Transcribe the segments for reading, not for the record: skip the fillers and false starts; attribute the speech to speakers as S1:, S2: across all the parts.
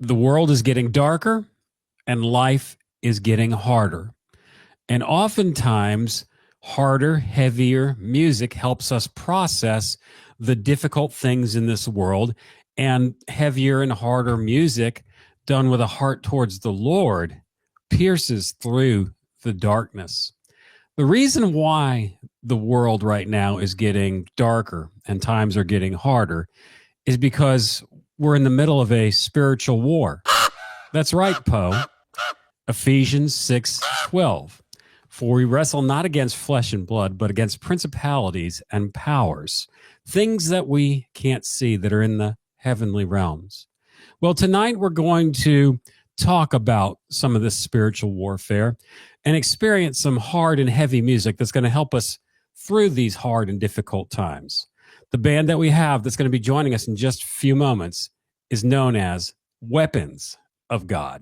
S1: The world is getting darker and life is getting harder. And oftentimes, harder, heavier music helps us process the difficult things in this world. And heavier and harder music done with a heart towards the Lord pierces through the darkness. The reason why the world right now is getting darker and times are getting harder is because we're in the middle of a spiritual war. That's right, Poe. Ephesians 6:12. For we wrestle not against flesh and blood, but against principalities and powers, things that we can't see that are in the heavenly realms. Well, tonight we're going to talk about some of this spiritual warfare and experience some hard and heavy music that's going to help us through these hard and difficult times. The band that we have that's going to be joining us in just a few moments is known as Weapons of God.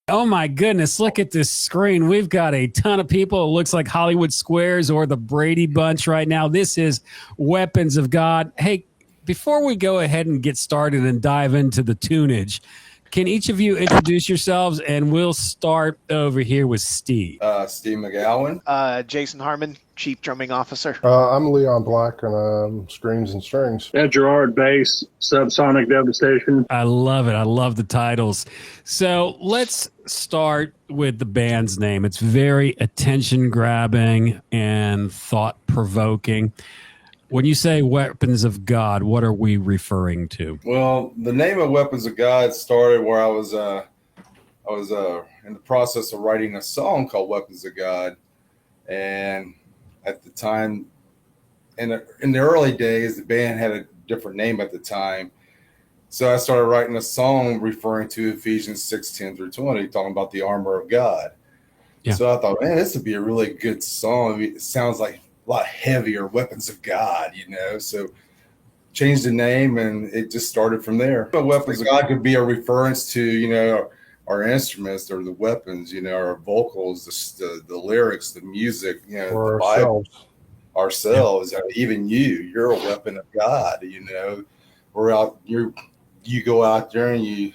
S1: Oh my goodness, look at this screen. We've got a ton of people. It looks like Hollywood Squares or the Brady Bunch right now. This is Weapons of God. Hey, before we go ahead and get started and dive into the tunage, can each of you introduce yourselves? And we'll start over here with Steve.
S2: Steve McGowan.
S3: Jason Harmon, Chief Drumming Officer.
S4: I'm Leon Black, and Screams and Strings.
S5: Girard, bass, Subsonic Devastation.
S1: I love it. I love the titles. So let's start with the band's name. It's very attention-grabbing and thought-provoking. When you say Weapons of God, what are we referring to?
S2: Well, the name of Weapons of God started where I was in the process of writing a song called Weapons of God, and at the time, in the early days, the band had a different name at the time. So I started writing a song referring to Ephesians 6:10-20, talking about the armor of God. Yeah. So I thought, man, this would be a really good song. I mean, it sounds like a lot heavier, Weapons of God, So changed the name, and it just started from there. But Weapons of God could be a reference to, our instruments or the weapons, our vocals, the lyrics, the music,
S4: or
S2: the Bible, ourselves, even you're a weapon of God. We're out. You go out there and you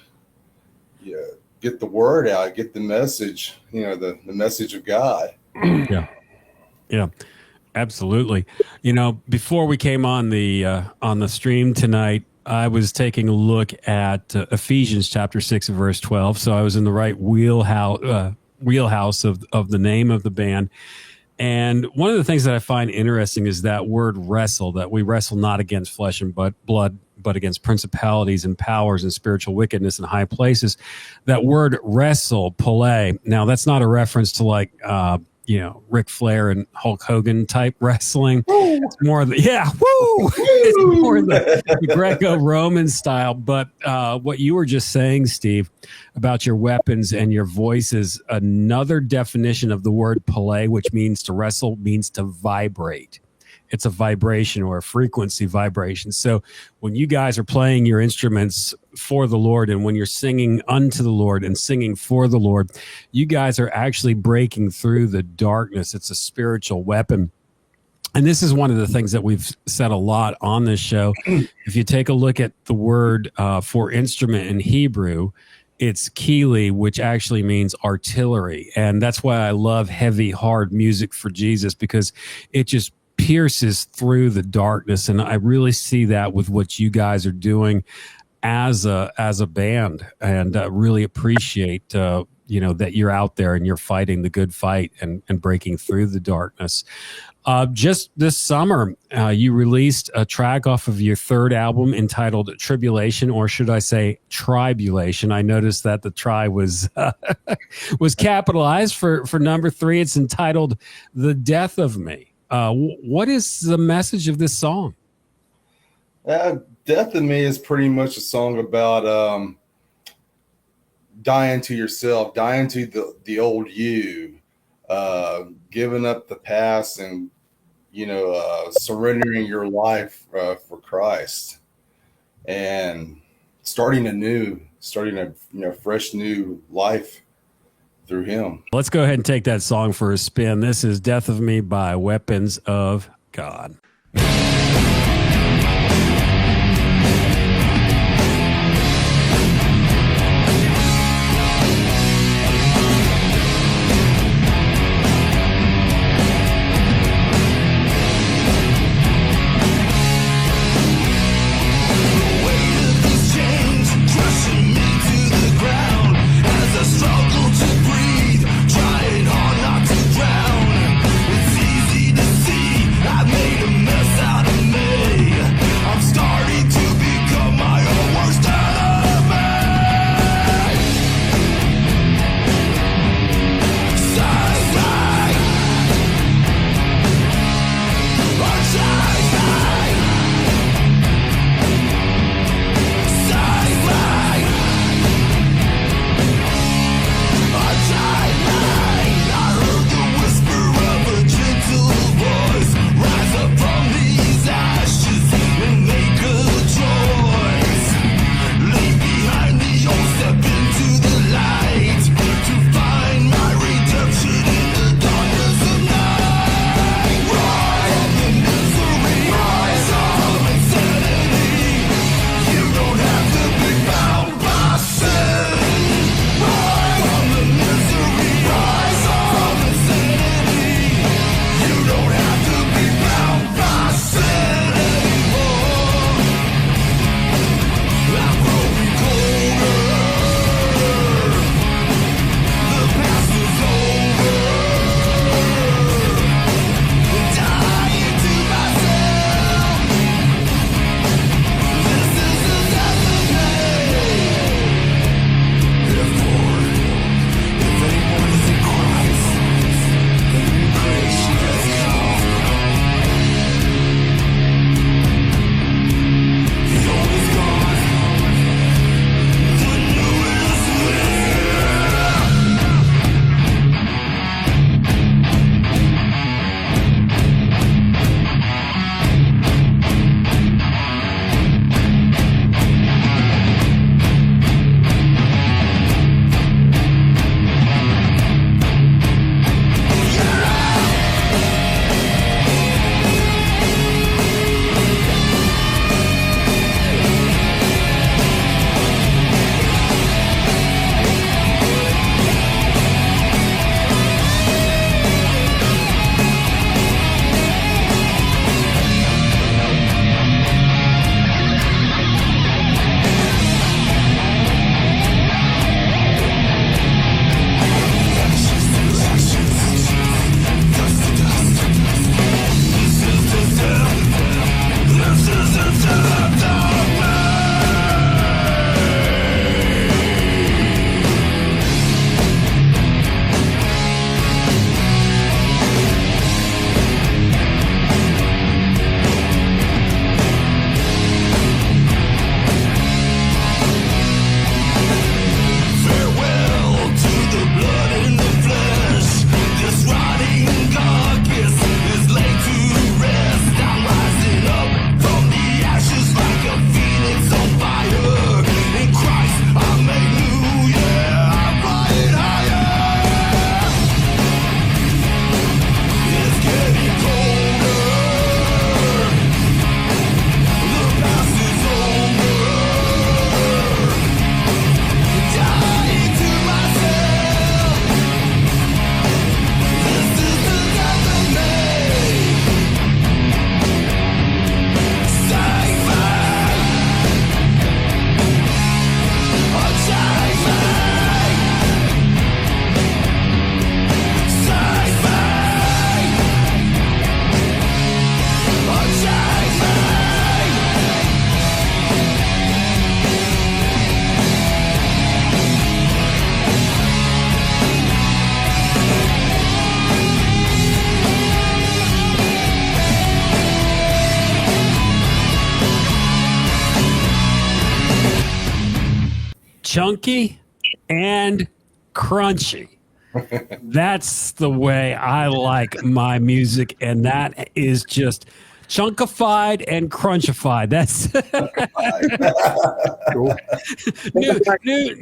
S2: get the word out, get the message. The message of God.
S1: Yeah, absolutely. Before we came on the stream tonight, I was taking a look at Ephesians chapter 6 verse 12. So I was in the right wheelhouse of the name of the band. And one of the things that I find interesting is that word wrestle, that we wrestle not against flesh and blood, but against principalities and powers and spiritual wickedness in high places. That word wrestle, pole. Now, that's not a reference to Ric Flair and Hulk Hogan type wrestling. Woo! It's more the it's more the Greco-Roman style. But what you were just saying, Steve, about your weapons and your voices, another definition of the word pole, which means to wrestle, means to vibrate. It's a vibration or a frequency vibration. So when you guys are playing your instruments for the Lord and when you're singing unto the Lord and singing for the Lord, you guys are actually breaking through the darkness. It's a spiritual weapon. And this is one of the things that we've said a lot on this show. If you take a look at the word for instrument in Hebrew, it's kili, which actually means artillery. And that's why I love heavy, hard music for Jesus, because it just pierces through the darkness. And I really see that with what you guys are doing as a band, and really appreciate that you're out there and you're fighting the good fight and breaking through the darkness. Just this summer, you released a track off of your third album entitled Tribulation, or should I say Tribulation. I noticed that the tri was capitalized for number 3. It's entitled The Death of Me. What is the message of this song?
S2: Death of Me is pretty much a song about dying to yourself, dying to the old you, giving up the past, and surrendering your life for Christ. and starting a fresh new life through him.
S1: Let's go ahead and take that song for a spin. This is Death of Me by Weapons of God. chunky and crunchy. That's the way I like my music, and that is just Chunkified and crunchified. That's
S4: Cool.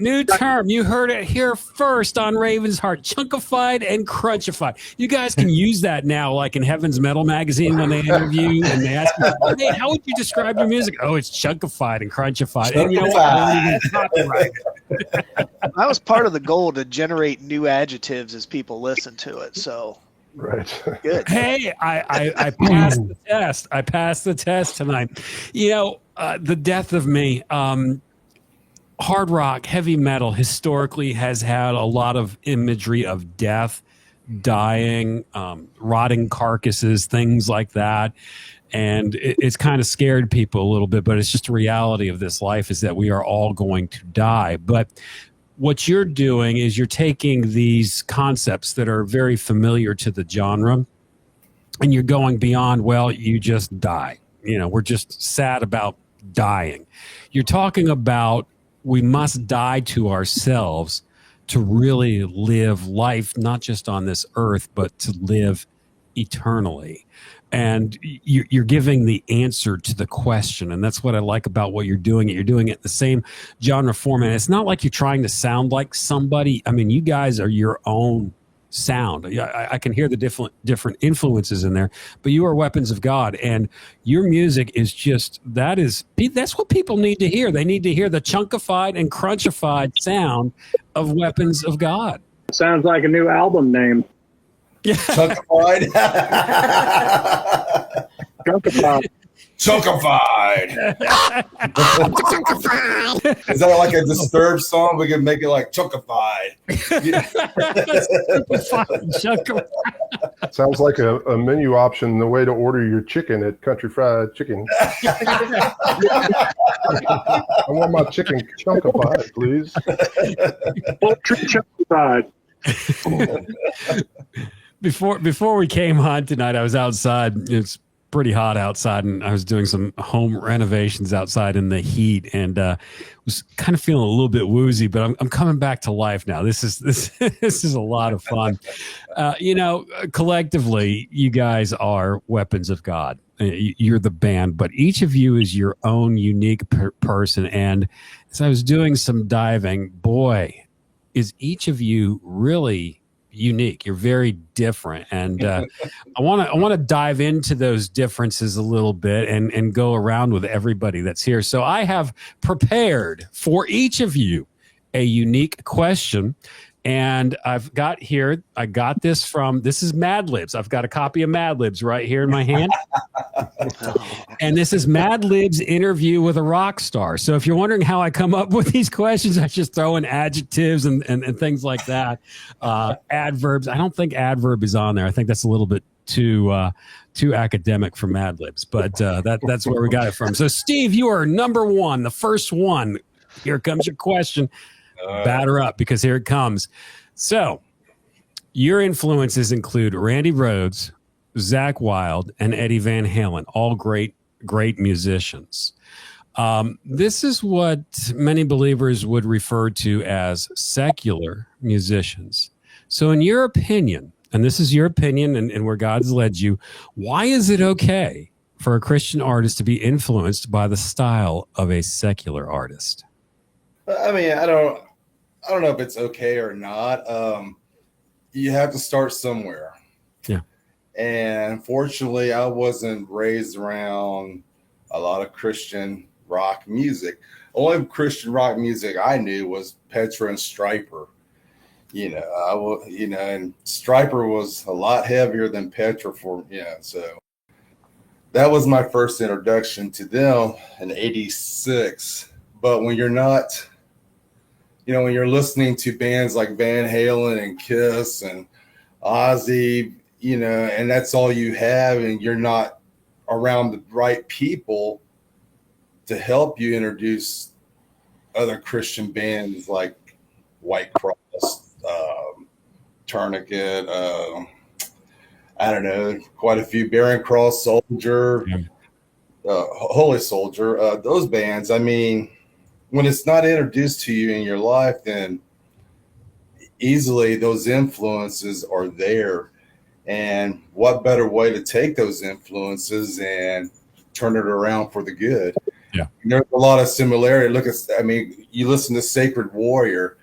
S1: new term. You heard it here first on Raven's Heart. Chunkified and crunchified. You guys can use that now, like in Heaven's Metal magazine when they interview and they ask you, hey, how would you describe your music? Oh, it's chunkified and crunchified. And you know what? I don't even copyright it.
S3: That was part of the goal, to generate new adjectives as people listen to it. So
S4: Right.
S3: good.
S1: Hey, I passed the test. I passed the test tonight. You know, the death of me. Hard rock, heavy metal historically has had a lot of imagery of death, dying, rotting carcasses, things like that. And it's kind of scared people a little bit, but it's just a reality of this life is that we are all going to die. But what you're doing is you're taking these concepts that are very familiar to the genre and you're going beyond, well, you just die. You know, we're just sad about dying. You're talking about we must die to ourselves to really live life, not just on this earth, but to live eternally. And you're giving the answer to the question. And that's what I like about what you're doing. You're doing it in the same genre format. It's not like you're trying to sound like somebody. I mean, you guys are your own sound. I can hear the different influences in there, but you are weapons of God. And your music is just, that's what people need to hear. They need to hear the chunkified and crunchified sound of weapons of God.
S5: Sounds like a new album name.
S1: Yeah.
S2: Chunkified.
S5: Chunkified.
S2: Chunkified. Is that like a Disturbed song? We can make it like Chunkified.
S4: Sounds like a menu option, the way to order your chicken at Country Fried Chicken. I want my chicken chunkified, please.
S5: Poultry chunkified.
S1: Before we came on tonight, I was outside. It's pretty hot outside, and I was doing some home renovations outside in the heat, and was kind of feeling a little bit woozy. But I'm coming back to life now. This is a lot of fun. You know, collectively, you guys are weapons of God. You're the band, but each of you is your own unique person. And as I was doing some diving, boy, is each of you really unique. You're very different, and I want to dive into those differences a little bit and go around with everybody that's here. So I have prepared for each of you a unique question, and I've got here. I got this is Mad Libs. I've got a copy of Mad Libs right here in my hand. And this is Mad Lib's interview with a rock star. So if you're wondering how I come up with these questions, I just throw in adjectives and things like that. Adverbs. I don't think adverb is on there. I think that's a little bit too academic for Mad Libs, but that's where we got it from. So Steve, you are number one, the first one. Here comes your question. Batter up, because here it comes. So your influences include Randy Rhoads, Zakk Wylde, and Eddie Van Halen, all great musicians. This is what many believers would refer to as secular musicians. So in your opinion, and this is your opinion and where God's led you, why is it okay for a Christian artist to be influenced by the style of a secular artist?
S2: I mean, I don't know if it's okay or not. You have to start somewhere.
S1: Yeah.
S2: And unfortunately, I wasn't raised around a lot of Christian rock music. Only Christian rock music I knew was Petra and Stryper. And Stryper was a lot heavier than Petra so that was my first introduction to them in '86. But when you're not, when you're listening to bands like Van Halen and Kiss and Ozzy, and that's all you have, and you're not around the right people to help you introduce other Christian bands like White Cross, Tourniquet, I don't know, quite a few, Barren Cross Soldier, Holy Soldier, those bands. I mean, when it's not introduced to you in your life, then easily those influences are there. And what better way to take those influences and turn it around for the good?
S1: Yeah.
S2: There's a lot of similarity. I mean, you listen to Sacred Warrior,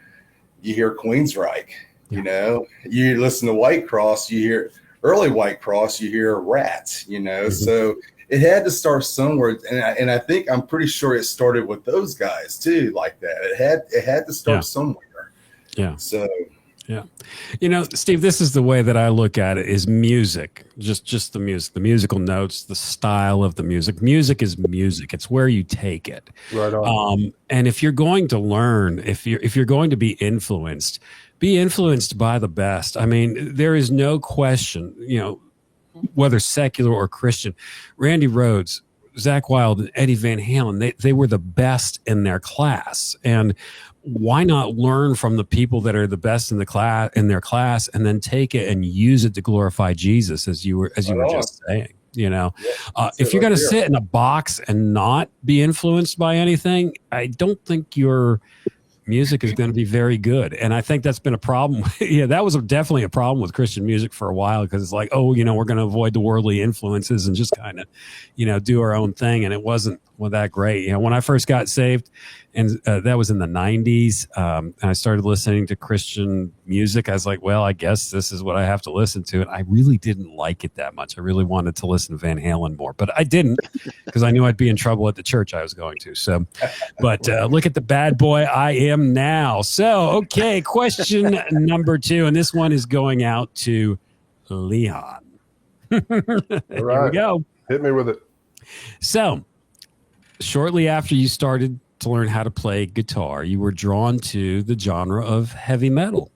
S2: you hear Queensryche.
S1: Yeah.
S2: You know, you listen to White Cross, you hear early White Cross, you hear Rats. You know, so it had to start somewhere, and I think I'm pretty sure it started with those guys too, like that. It had to start somewhere.
S1: Yeah.
S2: So.
S1: Yeah. You know, Steve, this is the way that I look at it is music, just the music, the musical notes, the style of the music. Music is music. It's where you take it.
S4: Right on.
S1: And if you're going to learn, if you're going to be influenced by the best. I mean, there is no question, you know, whether secular or Christian. Randy Rhoads, Zakk Wylde, and Eddie Van Halen, they were the best in their class. And why not learn from the people that are the best in their class, and then take it and use it to glorify Jesus, as you were just saying. You know, if you're going to sit in a box and not be influenced by anything, I don't think your music is going to be very good. And I think that's been a problem. Yeah, that was definitely a problem with Christian music for a while, because it's like, oh, you know, we're going to avoid the worldly influences and just kind of, you know, do our own thing. And it wasn't that great. You know, when I first got saved, and that was in the 90s, and I started listening to Christian music, I was like, well, I guess this is what I have to listen to. And I really didn't like it that much. I really wanted to listen to Van Halen more, but I didn't, because I knew I'd be in trouble at the church I was going to. So, but look at the bad boy I am now. So, okay, question number 2, and this one is going out to Leon.
S4: All right.
S1: Here we go.
S4: Hit me with it.
S1: So, shortly after you started to learn how to play guitar, you were drawn to the genre of heavy metal.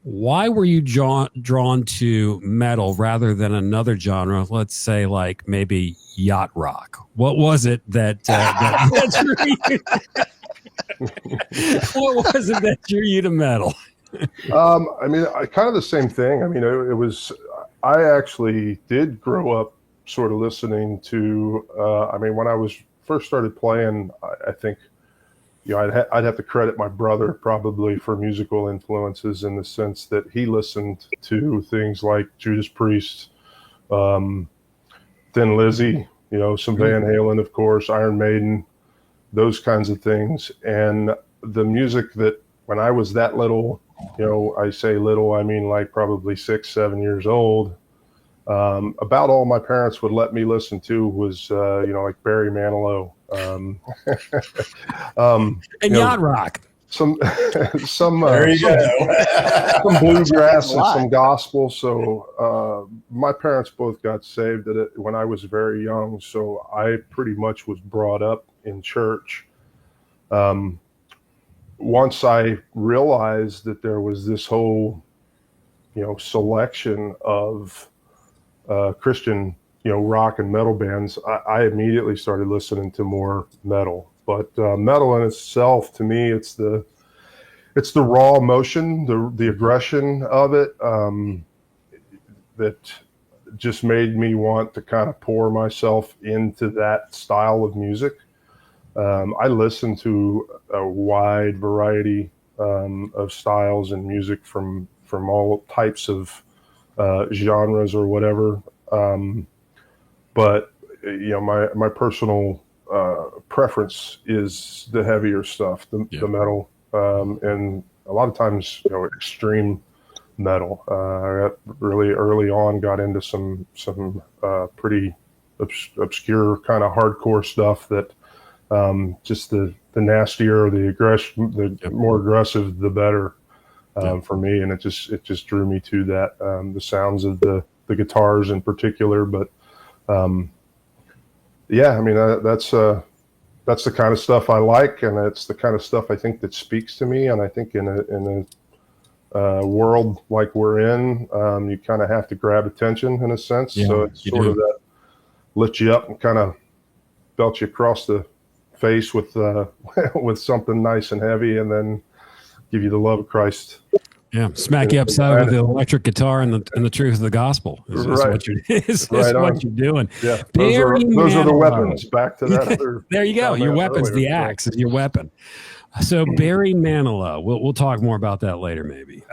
S1: Why were you drawn to metal rather than another genre, let's say like maybe yacht rock? What was it that drew you? What was it that drew you to metal?
S4: I mean, kind of the same thing. I mean, it was, I actually did grow up sort of listening to, I mean, when I was first started playing, I think, you know, I'd have to credit my brother probably for musical influences, in the sense that he listened to things like Judas Priest, Thin Lizzy, you know, some Van Halen, of course, Iron Maiden, those kinds of things. And the music that, when I was that little, you know, I say little, I mean like probably 6, 7 years old, about all my parents would let me listen to was, you know, like Barry Manilow,
S1: and yacht rock.
S4: Some
S2: There you go.
S4: some bluegrass and some gospel. So my parents both got saved when I was very young. So I pretty much was brought up in church. Once I realized that there was this whole, you know, selection of Christian, you know, rock and metal bands, I immediately started listening to more metal. But metal in itself, to me, it's the raw emotion, the aggression of it, that just made me want to kind of pour myself into that style of music. I listen to a wide variety of styles and music from all types of genres or whatever. But you know, my personal preference is the heavier stuff, the metal, and a lot of times, you know, extreme metal. I got really early on got into some pretty obscure kind of hardcore stuff that just the nastier, the aggression, the more aggressive, the better for me. And it just drew me to that, the sounds of the guitars in particular. But yeah, I mean, that's the kind of stuff I like, and it's the kind of stuff I think that speaks to me. And I think in a world like we're in, you kind of have to grab attention in a sense.
S1: Yeah,
S4: so it's sort of that lift you up and kind of belt you across the face with with something nice and heavy, and then give you the love of Christ.
S1: Yeah, smack you upside with the electric guitar and the truth of the gospel is what you're doing.
S4: Yeah, those are the weapons. Back to that other.
S1: There you go. Your weapon's the axe is your weapon. So Barry Manilow, we'll talk more about that later, maybe.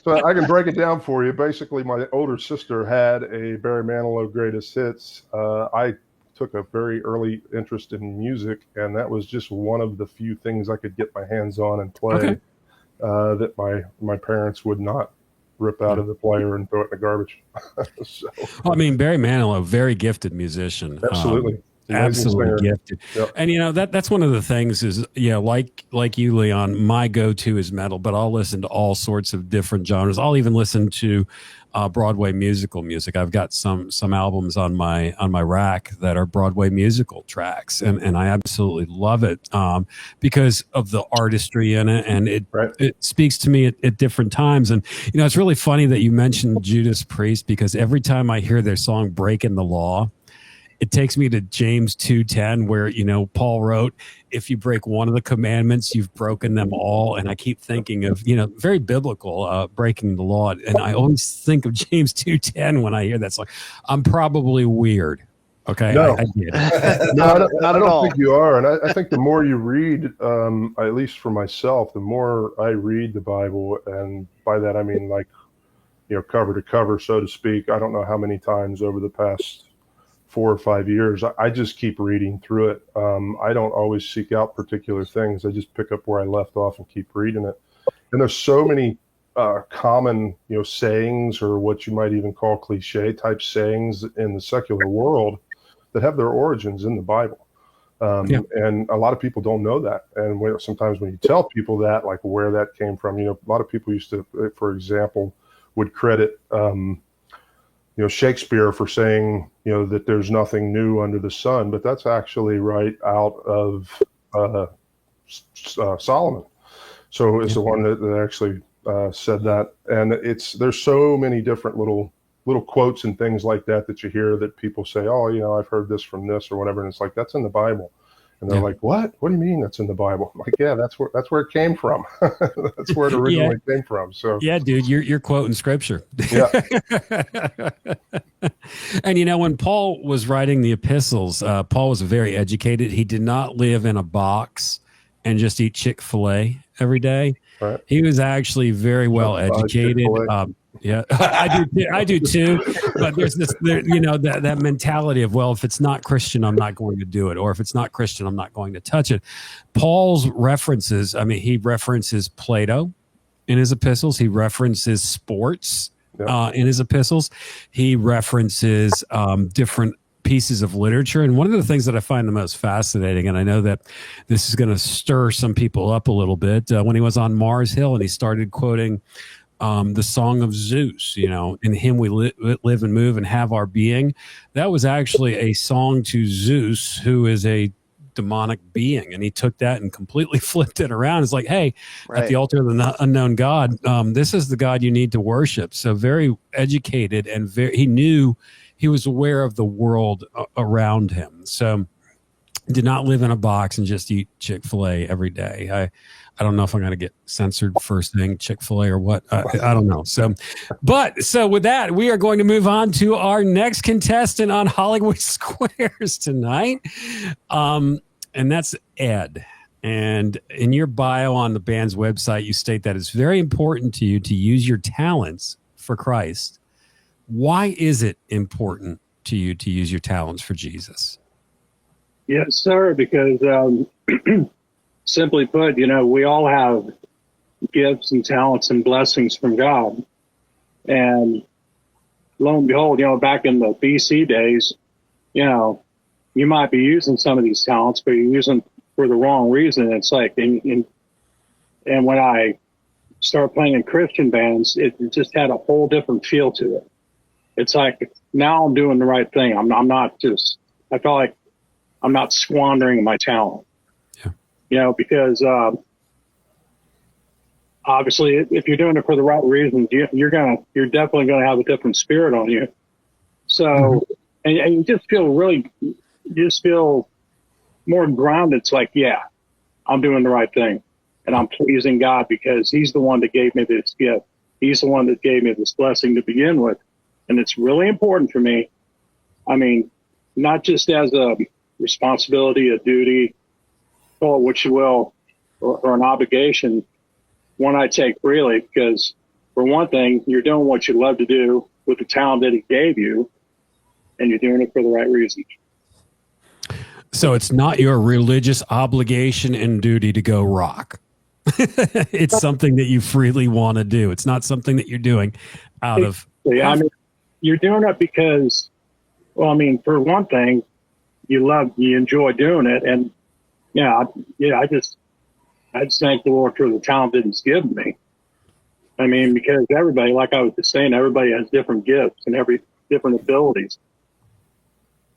S4: So I can break it down for you. Basically, my older sister had a Barry Manilow Greatest Hits. I took a very early interest in music, and that was just one of the few things I could get my hands on and play.
S1: Okay.
S4: That my parents would not rip out of the player and throw it in the garbage. So,
S1: Well, I mean, Barry Manilow, very gifted musician.
S4: absolutely.
S1: Absolutely gifted.
S4: Yep.
S1: And that's one of the things is, like you, Leon, my go-to is metal, but I'll listen to all sorts of different genres. I'll even listen to Broadway musical music. I've got some albums on my rack that are Broadway musical tracks, and I absolutely love it because of the artistry in it, and it speaks to me at different times. And it's really funny that you mentioned Judas Priest, because every time I hear their song "Breaking the Law," it takes me to James 2:10, where, Paul wrote, if you break one of the commandments, you've broken them all. And I keep thinking of, very biblical, breaking the law. And I always think of James 2:10 when I hear that song. I'm probably weird. Okay.
S4: No,
S1: I get it.
S4: no, I don't
S3: all.
S4: think you are. And I think the more you read, at least for myself, the more I read the Bible, and by that I mean cover to cover, so to speak. I don't know how many times over the past 4 or 5 years, I just keep reading through it. I don't always seek out particular things. I just pick up where I left off and keep reading it. And there's so many common, sayings, or what you might even call cliche type sayings in the secular world that have their origins in the Bible. And a lot of people don't know that. And sometimes when you tell people that, like where that came from, a lot of people used to, for example, would credit Shakespeare for saying, that there's nothing new under the sun, but that's actually right out of Solomon. So it's the one that actually said that. And there's so many different little quotes and things like that you hear that people say, oh, I've heard this from this or whatever. And it's like, that's in the Bible. And they're like, what do you mean that's in the Bible? I'm like, yeah, that's where it came from. That's where it originally came from. So
S1: yeah, dude, you're quoting scripture.
S4: Yeah.
S1: And when Paul was writing the epistles, Paul was very educated. He did not live in a box and just eat Chick-fil-A every day.
S4: Right.
S1: He was actually very well educated. Yeah, I do too. But there's that mentality of, well, if it's not Christian, I'm not going to do it, or if it's not Christian, I'm not going to touch it. Paul's references, he references Plato in his epistles. He references sports in his epistles. He references different pieces of literature. And one of the things that I find the most fascinating, and I know that this is going to stir some people up a little bit, when he was on Mars Hill and he started quoting the Song of Zeus, in him we live and move and have our being. That was actually a song to Zeus, who is a demonic being. And he took that and completely flipped it around. It's like, hey, at the altar of the unknown God, this is the God you need to worship. So very educated, and he was aware of the world around him. So did not live in a box and just eat Chick-fil-A every day. I don't know if I'm going to get censored first thing, Chick-fil-A or what. I don't know. So with that, we are going to move on to our next contestant on Hollywood Squares tonight. And that's Ed. And in your bio on the band's website, you state that it's very important to you to use your talents for Christ. Why is it important to you to use your talents for Jesus?
S5: Yes, sir, because simply put, we all have gifts and talents and blessings from God. And lo and behold, back in the BC days, you might be using some of these talents, but you're using them for the wrong reason. It's like, and when I started playing in Christian bands, it just had a whole different feel to it. It's like, now I'm doing the right thing. I feel like I'm not squandering my talent. Because obviously, if you're doing it for the right reasons, you're definitely gonna have a different spirit on you. So, and you just feel more grounded. It's like, yeah, I'm doing the right thing, and I'm pleasing God because He's the one that gave me this gift. He's the one that gave me this blessing to begin with, and it's really important for me. Not just as a responsibility, a duty, call it what you will, or an obligation, one I take freely, because for one thing, you're doing what you love to do with the talent that he gave you, and you're doing it for the right reasons.
S1: So it's not your religious obligation and duty to go rock. It's something that you freely want to do. It's not something that you're doing out of.
S5: I mean, you're doing it because, well, I mean, for one thing, you enjoy doing it, and I just thank the Lord for the talent that He's given me. I mean, because everybody, like I was just saying, everybody has different gifts and different abilities.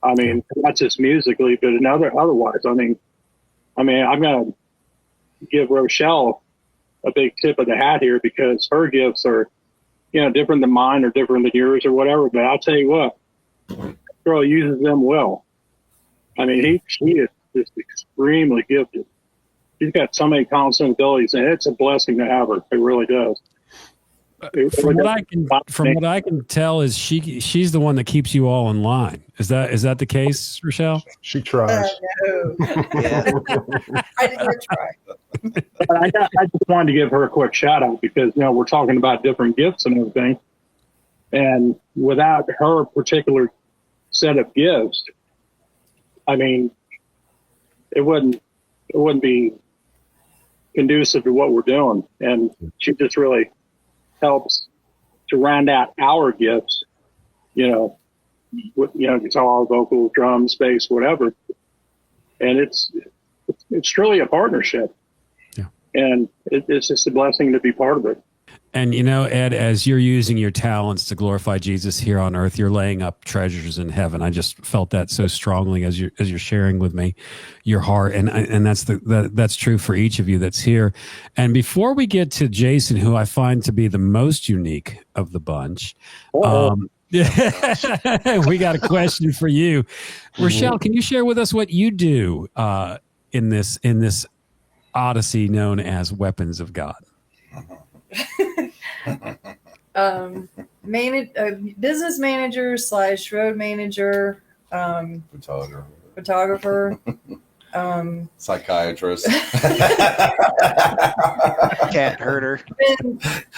S5: I mean, not just musically, but otherwise. I mean, I'm gonna give Rochelle a big tip of the hat here, because her gifts are, different than mine or different than yours or whatever. But I'll tell you what, girl uses them well. I mean, she is just extremely gifted. She's got so many constant abilities, and it's a blessing to have her. It really does.
S1: From what I can tell, is she's the one that keeps you all in line. Is that the case, Rochelle?
S4: She tries.
S6: No. Yeah. I didn't try.
S5: But I just wanted to give her a quick shout out, because we're talking about different gifts and everything, and without her particular set of gifts, I mean, it wouldn't be conducive to what we're doing, and she just really helps to round out our gifts, with, guitar, vocal, drums, bass, whatever. And it's truly a partnership.
S1: Yeah.
S5: And it's just a blessing to be part of it.
S1: And Ed, as you're using your talents to glorify Jesus here on earth, you're laying up treasures in heaven. I just felt that so strongly as you're sharing with me your heart, and that's true for each of you that's here. And before we get to Jason, who I find to be the most unique of the bunch, we got a question for you, Rochelle. Can you share with us what you do in this odyssey known as Weapons of God?
S6: Business manager / road manager, photographer,
S2: psychiatrist,
S3: Cat herder.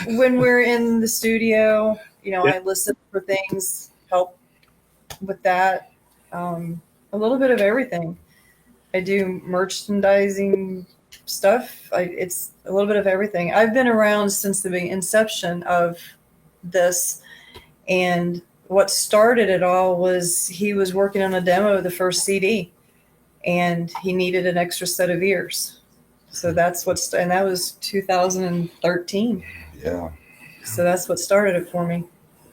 S6: When we're in the studio, I listen for things, help with that. A little bit of everything. I do merchandising stuff. It's a little bit of everything. I've been around since the inception of this, and what started it all was he was working on a demo of the first CD, and he needed an extra set of ears. So that's and that was 2013.
S2: Yeah.
S6: So that's what started it for me.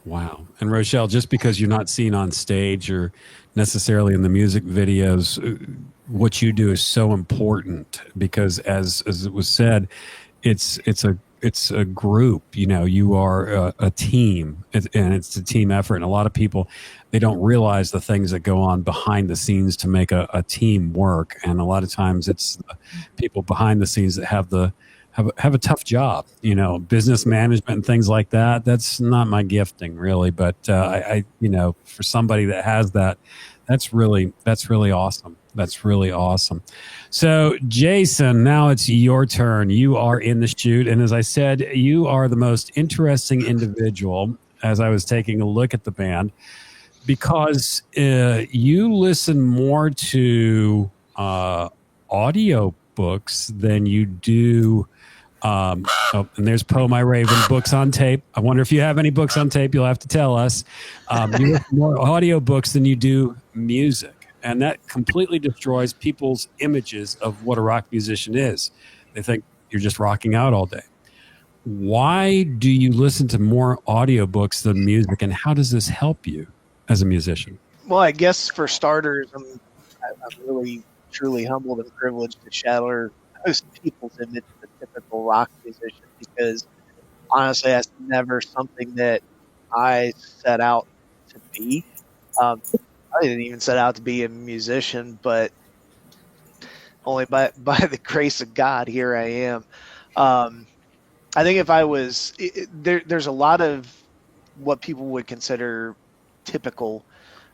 S1: Wow. And Rochelle, just because you're not seen on stage or necessarily in the music videos, what you do is so important, because as it was said, it's a group. You are a team, and it's a team effort. And a lot of people, they don't realize the things that go on behind the scenes to make a team work. And a lot of times it's people behind the scenes that have a tough job, business management and things like that. That's not my gifting, really. But I for somebody that has that, that's really awesome. That's really awesome. So, Jason, now it's your turn. You are in the chute. And as I said, you are the most interesting individual as I was taking a look at the band, because you listen more to audio books than you do. And there's Poe My Raven, books on tape. I wonder if you have any books on tape. You'll have to tell us. You listen more audio books than you do music. And that completely destroys people's images of what a rock musician is. They think you're just rocking out all day. Why do you listen to more audiobooks than music, and how does this help you as a musician?
S3: Well, I guess for starters, I'm really, truly humbled and privileged to shatter most people's image of a typical rock musician, because honestly, that's never something that I set out to be. I didn't even set out to be a musician, but only by the grace of God, here I am. I think if I was there's a lot of what people would consider typical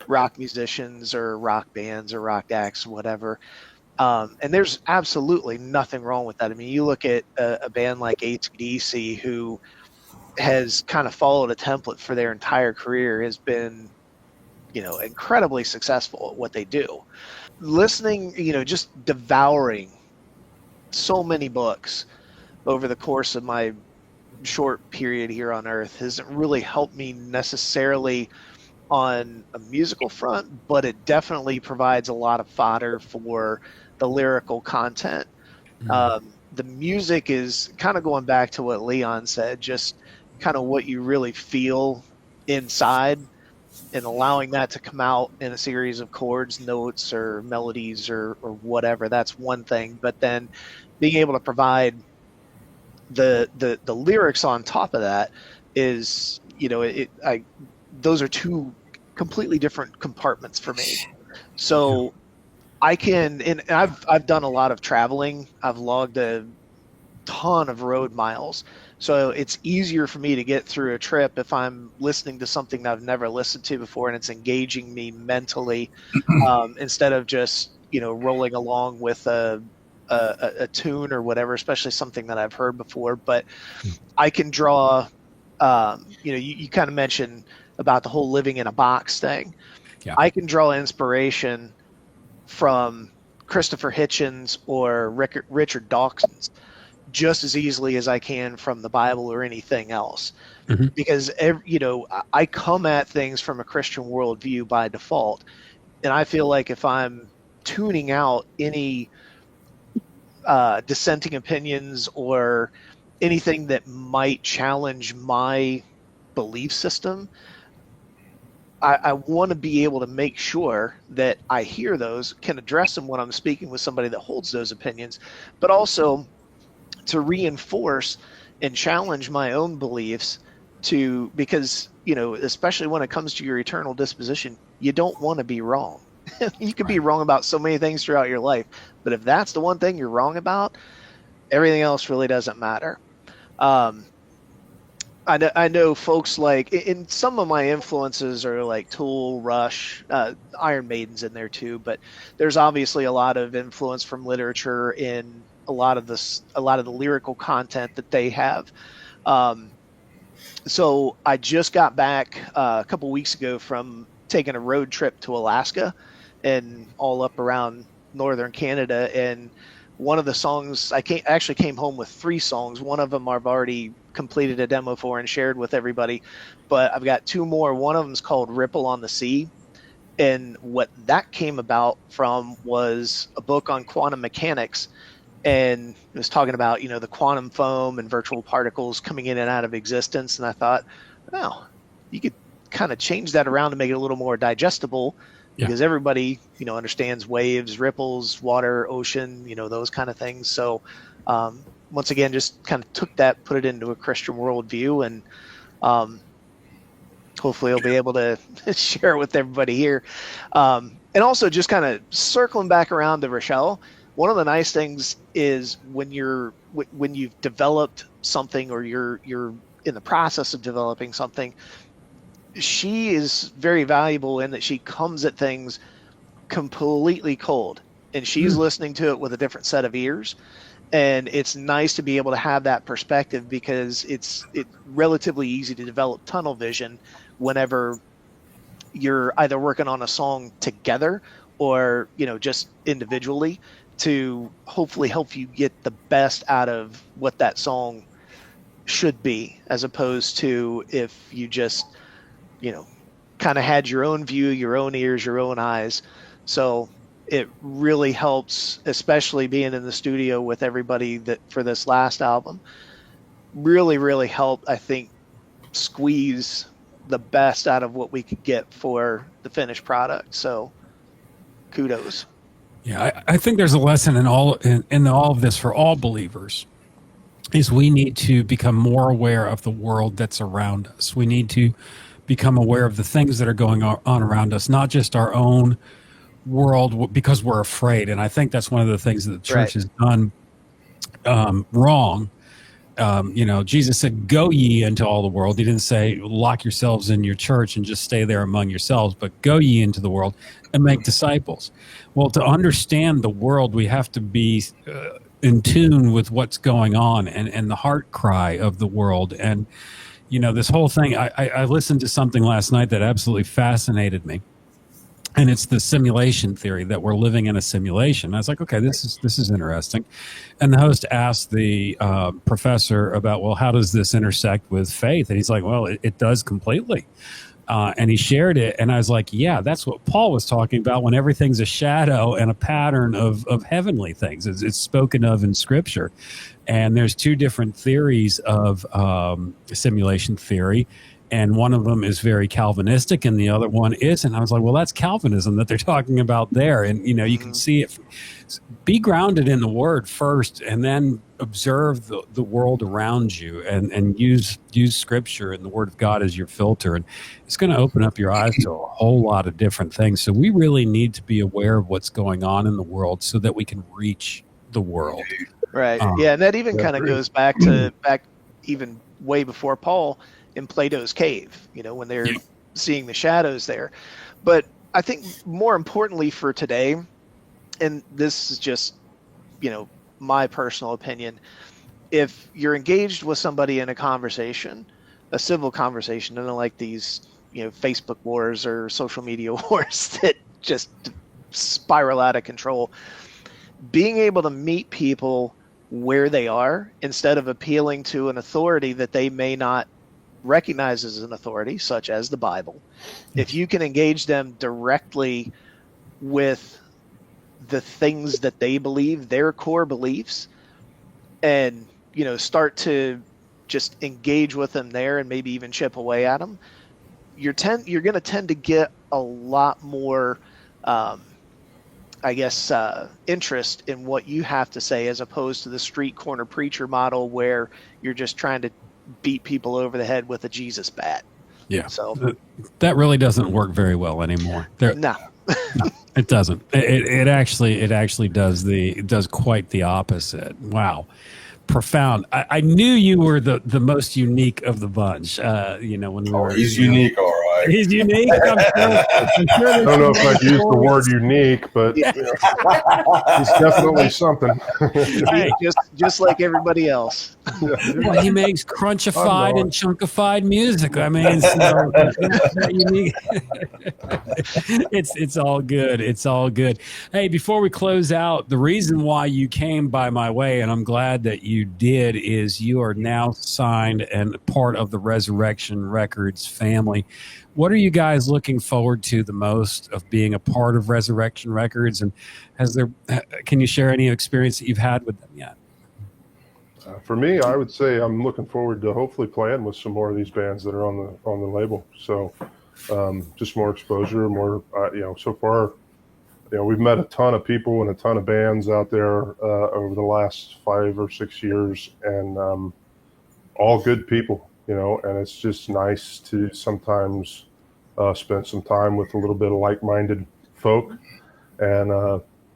S3: rock musicians or rock bands or rock acts, whatever. And there's absolutely nothing wrong with that. I mean, you look at a band like AC/DC, who has kind of followed a template for their entire career, has been, incredibly successful at what they do. Listening, just devouring so many books over the course of my short period here on Earth hasn't really helped me necessarily on a musical front, but it definitely provides a lot of fodder for the lyrical content. The music is kind of going back to what Leon said, just kind of what you really feel inside, and allowing that to come out in a series of chords, notes, or melodies, or whatever. That's one thing. But then being able to provide the lyrics on top of that is, those are two completely different compartments for me. So I can, and I've done a lot of traveling. I've logged a ton of road miles. So it's easier for me to get through a trip if I'm listening to something that I've never listened to before and it's engaging me mentally, instead of just, rolling along with a tune or whatever, especially something that I've heard before. But I can draw, you kind of mentioned about the whole living in a box thing.
S1: Yeah.
S3: I can draw inspiration from Christopher Hitchens or Richard Dawkins just as easily as I can from the Bible or anything else.
S1: Mm-hmm.
S3: Because, I come at things from a Christian worldview by default. And I feel like if I'm tuning out any dissenting opinions or anything that might challenge my belief system, I want to be able to make sure that I hear those, can address them when I'm speaking with somebody that holds those opinions, but also to reinforce and challenge my own beliefs because, especially when it comes to your eternal disposition, you don't want to be wrong. You could be wrong about so many things throughout your life, but if that's the one thing you're wrong about, everything else really doesn't matter. I know folks like, in some of my influences are like Tool, Rush, Iron Maiden's in there too, but there's obviously a lot of influence from literature in a lot of the lyrical content that they have. So I just got back a couple weeks ago from taking a road trip to Alaska and all up around northern Canada. And one of the songs, I actually came home with 3 songs. One of them I've already completed a demo for and shared with everybody, but I've got 2 more. One of them is called Ripple on the Sea. And what that came about from was a book on quantum mechanics. And it was talking about, the quantum foam and virtual particles coming in and out of existence. And I thought, you could kind of change that around to make it a little more digestible, because everybody, understands waves, ripples, water, ocean, those kind of things. So once again, just kind of took that, put it into a Christian worldview, and hopefully I'll be able to share it with everybody here. And also just kind of circling back around to Rochelle, one of the nice things is when you've developed something, or you're in the process of developing something, she is very valuable in that she comes at things completely cold, and she's listening to it with a different set of ears. And it's nice to be able to have that perspective, because it's relatively easy to develop tunnel vision whenever you're either working on a song together or, just individually, to hopefully help you get the best out of what that song should be, as opposed to if you just, kind of had your own view, your own ears, your own eyes. So it really helps, especially being in the studio with everybody that for this last album, really, really helped, I think, squeeze the best out of what we could get for the finished product. So kudos.
S1: Yeah, I think there's a lesson in all of this for all believers, is we need to become more aware of the world that's around us. We need to become aware of the things that are going on around us, not just our own world, because we're afraid. And I think that's one of the things that the church has done wrong, Jesus said, "Go ye into all the world." He didn't say, "Lock yourselves in your church and just stay there among yourselves," but "Go ye into the world and make disciples." Well, to understand the world, we have to be in tune with what's going on and the heart cry of the world. And this whole thing. I listened to something last night that absolutely fascinated me. And it's the simulation theory that we're living in a simulation. I was like, okay, this is interesting. And the host asked the professor about, well, how does this intersect with faith? And he's like, well, it does completely. And he shared it. And I was like, yeah, that's what Paul was talking about when everything's a shadow and a pattern of heavenly things. It's spoken of in Scripture. And there's two different theories of simulation theory. And one of them is very Calvinistic and the other one isn't. I was like, well, that's Calvinism that they're talking about there. And, you can see it. Be grounded in the Word first and then observe the world around you and use Scripture and the Word of God as your filter. And it's going to open up your eyes to a whole lot of different things. So we really need to be aware of what's going on in the world so that we can reach the world.
S3: Right. Yeah. And that even kind of goes back even way before Paul in Plato's cave, when they're seeing the shadows there. But I think more importantly for today, and this is just, my personal opinion, if you're engaged with somebody in a conversation, a civil conversation, and like these, Facebook wars or social media wars that just spiral out of control, being able to meet people where they are instead of appealing to an authority that they may not recognize as an authority, such as the Bible. If you can engage them directly with the things that they believe, their core beliefs, and start to just engage with them there and maybe even chip away at them, you're going to tend to get a lot more interest in what you have to say, as opposed to the street corner preacher model where you're just trying to beat people over the head with a Jesus bat.
S1: Yeah.
S3: So
S1: that really doesn't work very well anymore.
S3: No,
S1: it doesn't. It actually does quite the opposite. Wow. Profound. I knew you were the most unique of the bunch. When we were.
S2: He's unique, all right.
S1: He's unique. I'm sure
S4: I don't know if I'd use the word unique, but he's definitely something.
S1: Hey.
S3: just like everybody else.
S1: Well, he makes crunchified and chunkified music. I mean, so that's not unique. It's all good. It's all good. Hey, before we close out, the reason why you came by my way, and I'm glad that you did, is you are now signed and part of the Resurrection Records family. What are you guys looking forward to the most of being a part of Resurrection Records? And can you share any experience that you've had with them yet?
S4: For me, I would say I'm looking forward to hopefully playing with some more of these bands that are on the label. So just more exposure, more, so far, we've met a ton of people and a ton of bands out there over the last 5 or 6 years, and all good people, and it's just nice to sometimes spend some time with a little bit of like-minded folk and,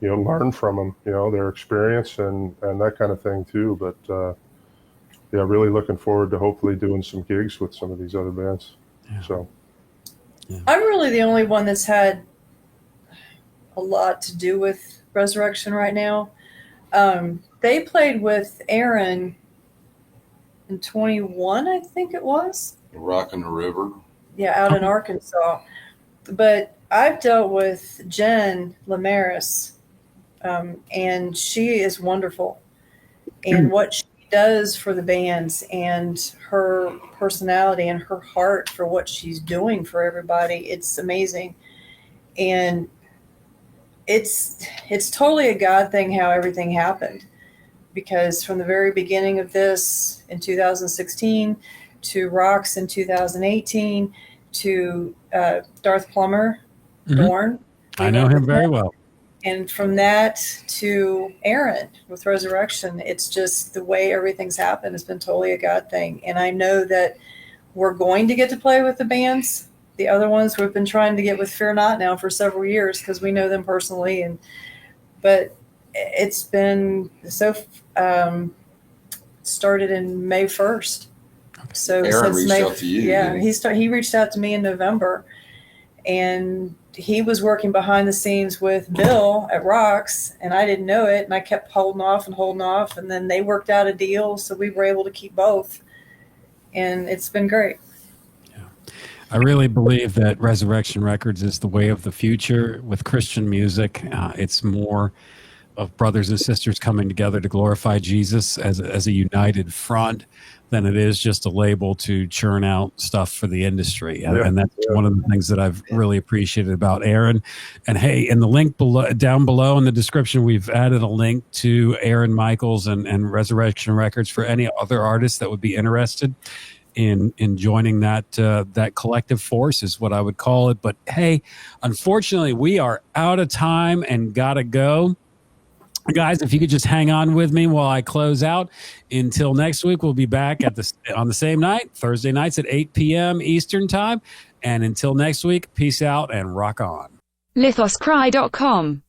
S4: learn from them, their experience and that kind of thing too. But really looking forward to hopefully doing some gigs with some of these other bands. Yeah. So
S6: I'm really the only one that's had a lot to do with Resurrection right now. They played with Aaron in 21, I think it was.
S2: Rockin' the River.
S6: Yeah, out in Arkansas. But I've dealt with Jen Lamaris, and she is wonderful. And what she does for the bands and her personality and her heart for what she's doing for everybody, it's amazing. And it's totally a God thing how everything happened, because from the very beginning of this in 2016 to Roxx in 2018 to Darth Plummer, Born.
S1: I know him very well.
S6: And from that to Aaron with Resurrection, it's just the way everything's happened. It's been totally a God thing. And I know that we're going to get to play with the bands. The other ones we've been trying to get with Fear Not now for several years because we know them personally. But it's been so started in May 1st. So
S2: Aaron
S6: since
S2: reached
S6: May,
S2: out to you.
S6: yeah,
S2: didn't
S6: he reached out to me in November, and he was working behind the scenes with Bill at Roxx, and I didn't know it, and I kept holding off, and then they worked out a deal, so we were able to keep both, and it's been great.
S1: I really believe that Resurrection Records is the way of the future with Christian music. It's more of brothers and sisters coming together to glorify Jesus as a united front than it is just a label to churn out stuff for the industry. And that's one of the things that I've really appreciated about Aaron. And hey, in the link down below in the description, we've added a link to Aaron Michaels and Resurrection Records for any other artists that would be interested in joining that collective force, is what I would call it. But hey, unfortunately, we are out of time and gotta go. Guys, if you could just hang on with me while I close out. Until next week, we'll be back on the same night, Thursday nights at 8 p.m. Eastern time. And until next week, peace out and rock on.
S7: lithoscry.com